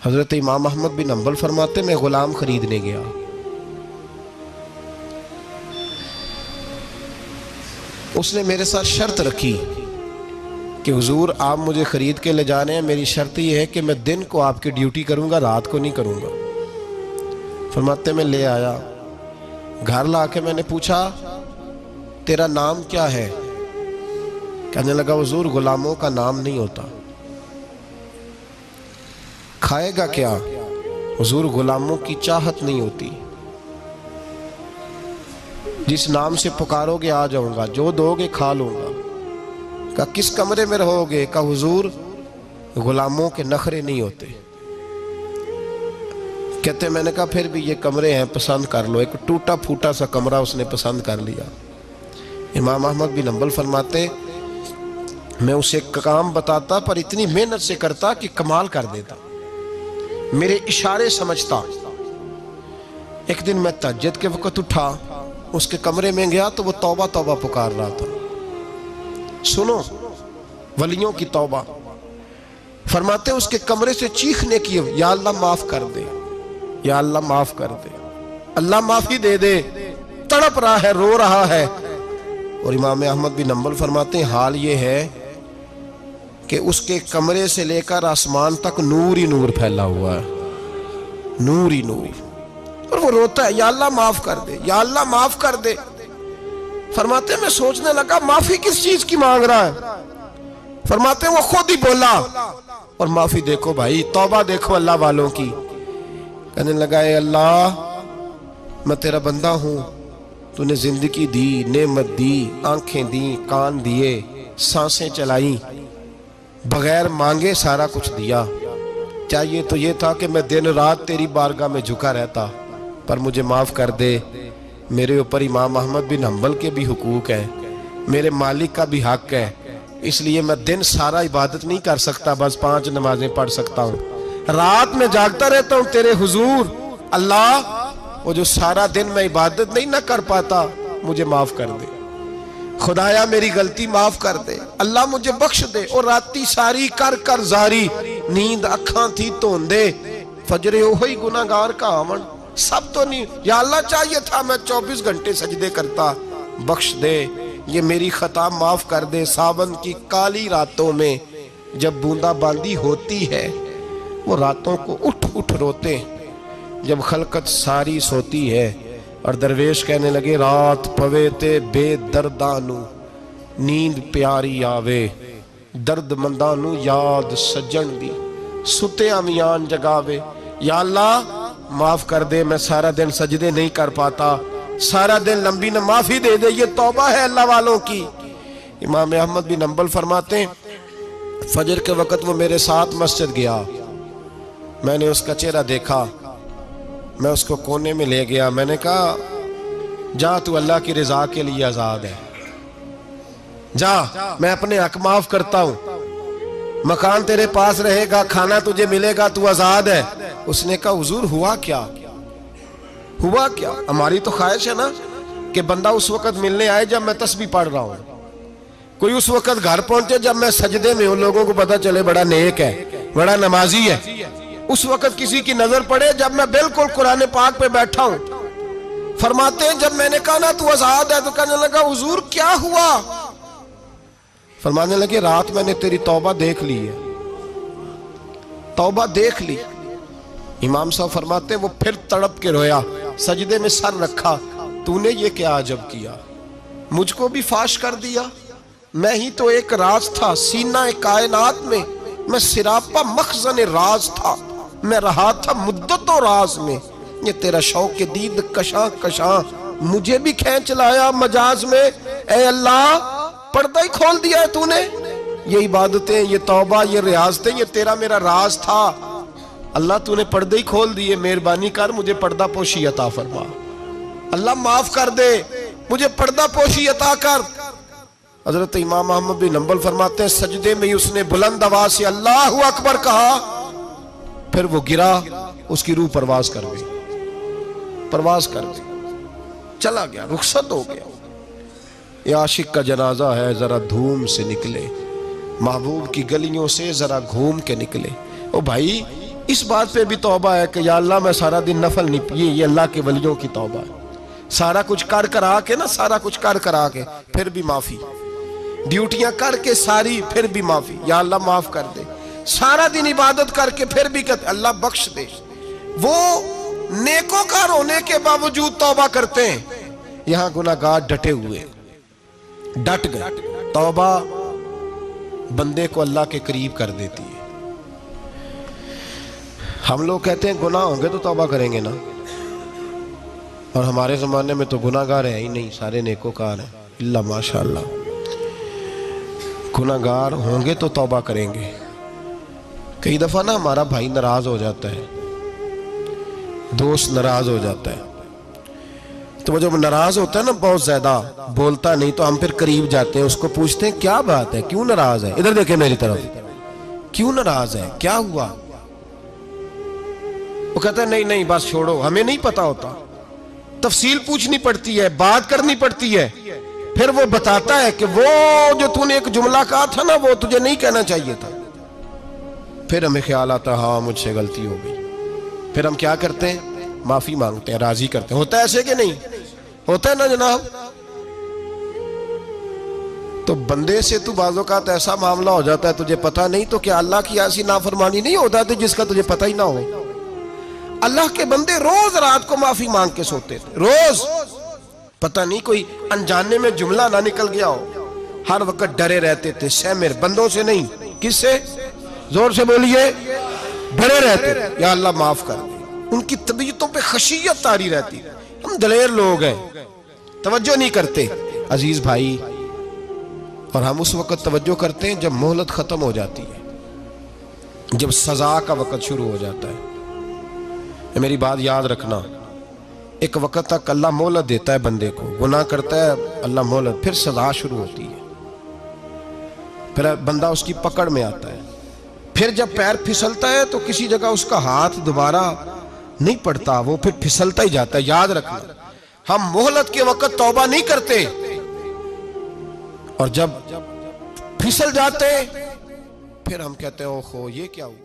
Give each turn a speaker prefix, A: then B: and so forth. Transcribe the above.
A: हजरत इमाम अहमद बिन हम्बल फरमाते मैं गुलाम खरीदने गया। उसने मेरे साथ शर्त रखी कि हुजूर आप मुझे ख़रीद के ले जा रहे हैं, मेरी शर्त यह है कि मैं दिन को आपकी ड्यूटी करूँगा, रात को नहीं करूँगा। फरमाते मैं ले आया, घर ला के मैंने पूछा तेरा नाम क्या है? कहने लगा हुजूर गुलामों का नाम नहीं होता। खाएगा क्या? हुजूर गुलामों की चाहत नहीं होती, जिस नाम से पुकारोगे आ जाऊंगा, जो दोगे खा लूंगा। कहा किस कमरे में रहोगे? कहा हुजूर गुलामों के नखरे नहीं होते। कहते मैंने कहा फिर भी ये कमरे हैं, पसंद कर लो। एक टूटा फूटा सा कमरा उसने पसंद कर लिया। इमाम अहमद बिन हम्बल फरमाते मैं उसे काम बताता पर इतनी मेहनत से करता कि कमाल कर देता, मेरे इशारे समझता। एक दिन मैं तहज्जुद के वक्त उठा, उसके कमरे में गया तो वो तौबा तौबा पुकार रहा था। सुनो वलियों की तौबा। फरमाते उसके कमरे से चीखने की, या अल्लाह माफ कर दे, या अल्लाह माफ कर दे, अल्लाह माफी दे दे। तड़प रहा है, रो रहा है। और इमाम अहमद बिन हम्बल फरमाते हैं हाल ये है कि उसके कमरे से लेकर आसमान तक नूर ही नूर फैला हुआ है, नूर ही नूर। और वो रोता है या अल्लाह माफ कर दे, या अल्लाह माफ कर दे। फरमाते मैं सोचने लगा माफी किस चीज की मांग रहा है। फरमाते वो खुद ही बोला और माफी देखो भाई, तौबा देखो अल्लाह वालों की। कहने लगा ए अल्लाह मैं तेरा बंदा हूं, तूने जिंदगी दी, नेमत दी, आंखें दी, कान दिए, सांसें चलाई, बगैर मांगे सारा कुछ दिया। चाहिए तो ये था कि मैं दिन रात तेरी बारगाह में झुका रहता, पर मुझे माफ कर दे। मेरे ऊपर इमाम अहमद बिन हम्बल के भी हुकूक है, मेरे मालिक का भी हक है, इसलिए मैं दिन सारा इबादत नहीं कर सकता, बस 5 नमाजें पढ़ सकता हूँ। रात में जागता रहता हूँ तेरे हुजूर। अल्लाह वो जो सारा दिन मैं इबादत नहीं ना कर पाता, मुझे माफ कर दे। खुदाया मेरी गलती माफ कर दे, अल्लाह मुझे बख्श दे। और राती सारी कर कर जारी, नींद अखा थी धोंदे, फजरे ओही गुनाहगार का आवन। सब तो नहीं, या अल्लाह चाहिए था मैं 24 घंटे सजदे करता, बख्श दे, ये मेरी खता माफ कर दे। सावन की काली रातों में जब बूंदाबांदी होती है, वो रातों को उठ उठ रोते, जब खलकत सारी सोती है। और दरवेश कहने लगे रात पवे ते बेदर्दानू, नींद प्यारी आवे, दर्द मंदानू याद सजन दी, सुते अमियान जगावे। या अल्लाह माफ कर दे, मैं सारा दिन सजदे नहीं कर पाता, सारा दिन लंबी न माफी दे दे, ये तौबा है अल्लाह वालों की। इमाम अहमद बिन हम्बल फरमाते हैं फजर के वक्त वो मेरे साथ मस्जिद गया, मैंने उसका चेहरा देखा, मैं उसको कोने में ले गया। मैंने कहा जा तू अल्लाह की रजा के लिए आजाद है, जा मैं अपने हक माफ करता हूं, मकान तेरे पास रहेगा, खाना तुझे मिलेगा, तू आजाद है। उसने कहा हुजूर हुआ क्या, हुआ क्या? हमारी तो ख्वाहिश है ना कि बंदा उस वक्त मिलने आए जब मैं तस्बीह पढ़ रहा हूं, कोई उस वक्त घर पहुंचे जब मैं सजदे में हूं, लोगों को पता चले बड़ा नेक है, बड़ा नमाजी है। उस वक्त किसी की नजर पड़े जब मैं बिल्कुल कुरान पाक पे बैठा हूं। फरमाते हैं जब मैंने कहा ना तू आजाद है, तो कहने लगा हुजूर क्या हुआ? फरमाने लगे रात मैंने तेरी तौबा देख ली है, तौबा देख ली। इमाम साहब फरमाते वो फिर तड़प के रोया, सजदे में सर रखा, तूने ये क्या अजब किया, मुझको भी फाश कर दिया। मैं ही तो एक राज था, सीना कायनात में मैं सिरापा मखजन राज था, मैं रहा था मुद्दतों राज में। ये तेरा शौक के दीद कशा कशा मुझे भी खींच लाया मजाज में। ए अल्लाह पर्दा ही खोल दिया है तूने, ये इबादतें, ये तौबा, ये रियाजतें, ये तेरा मेरा राज था। अल्लाह तूने पर्दे ही खोल दिए, मेहरबानी कर मुझे पर्दा पोशी अता फरमा। अल्लाह माफ कर दे, मुझे पर्दा पोशी अता कर। हजरत इमाम अहमद बिन हम्बल फरमाते हैं सजदे में ही उसने बुलंद आवाज से अल्लाहु अकबर कहा, फिर वो गिरा, उसकी रूह परवाज कर गई, परवाज कर गई, चला गया, रुखसत हो गया। ये आशिक का जनाजा है, जरा धूम से निकले, महबूब की गलियों से जरा घूम के निकले। ओ भाई इस बात पे भी तौबा है कि या अल्लाह मैं सारा दिन नफल नहीं पिए, ये अल्लाह के वलियों की तौबा है। सारा कुछ कर करा के ना, सारा कुछ कर करा के फिर भी माफी, ड्यूटियां करके सारी फिर भी माफी, या अल्लाह माफ कर दे। सारा दिन इबादत करके फिर भी कहते अल्लाह बख्श दे। वो नेकोकार होने के बावजूद तौबा करते हैं। यहां गुनाहगार डटे हुए, डट गए। तौबा बंदे को अल्लाह के करीब कर देती है। हम लोग कहते हैं गुनाह होंगे तो तौबा करेंगे ना, और हमारे ज़माने में तो गुनाहगार है ही नहीं, सारे नेकोकार हैं। इल्ला माशाअल्लाह, गुनाहगार होंगे तो तौबा करेंगे। कई दफ़ा ना हमारा भाई नाराज़ हो जाता है, दोस्त नाराज़ हो जाता है, तो वो जब नाराज़ होता है ना, बहुत ज़्यादा बोलता नहीं, तो हम फिर करीब जाते हैं, उसको पूछते हैं क्या बात है, क्यों नाराज़ है, इधर देखे मेरी तरफ, क्यों नाराज़ है, क्या हुआ? वो कहता है नहीं नहीं बस छोड़ो, हमें नहीं पता होता। तफसील पूछनी पड़ती है, बात करनी पड़ती है, फिर वो बताता है कि वो जो तूने एक जुमला कहा था ना, वो तुझे नहीं कहना चाहिए था। फिर हमें ख्याल आता हाँ मुझसे गलती हो गई। फिर हम क्या करते हैं, माफी मांगते हैं, राजी करते हैं। होता है ऐसे कि नहीं होता है ना जनाब? तो बंदे से तू बाज़ों का ऐसा मामला हो जाता है तुझे पता नहीं, तो क्या अल्लाह की ऐसी नाफरमानी नहीं हो जाती जिसका तुझे पता ही ना हो? अल्लाह के बंदे रोज रात को माफी मांग के सोते थे, रोज। पता नहीं कोई अनजाने में जुमला ना निकल गया हो, हर वक्त डरे रहते थे। सहमिर बंदों से नहीं, किससे? जोर से बोलिए, डरे रहते थे, या अल्लाह माफ कर दे। उनकी तबीयतों पे खशियत तारी रहती। हम दलेर लोग हैं, तवज्जो नहीं करते अजीज भाई। और हम उस वक्त तवज्जो करते हैं जब मोहलत खत्म हो जाती है, जब सजा का वक्त शुरू हो जाता है। मेरी बात याद रखना, एक वक्त तक अल्लाह मोहलत देता है बंदे को, गुनाह करता है अल्लाह मोहलत, फिर सजा शुरू होती है, फिर बंदा उसकी पकड़ में आता है। फिर जब पैर फिसलता है तो किसी जगह उसका हाथ दोबारा नहीं पड़ता, वो फिर फिसलता ही जाता है। याद रखना, हम मोहलत के वक्त तौबा नहीं करते, और जब फिसल जाते फिर हम कहते हैं ओहो ये क्या हुआ।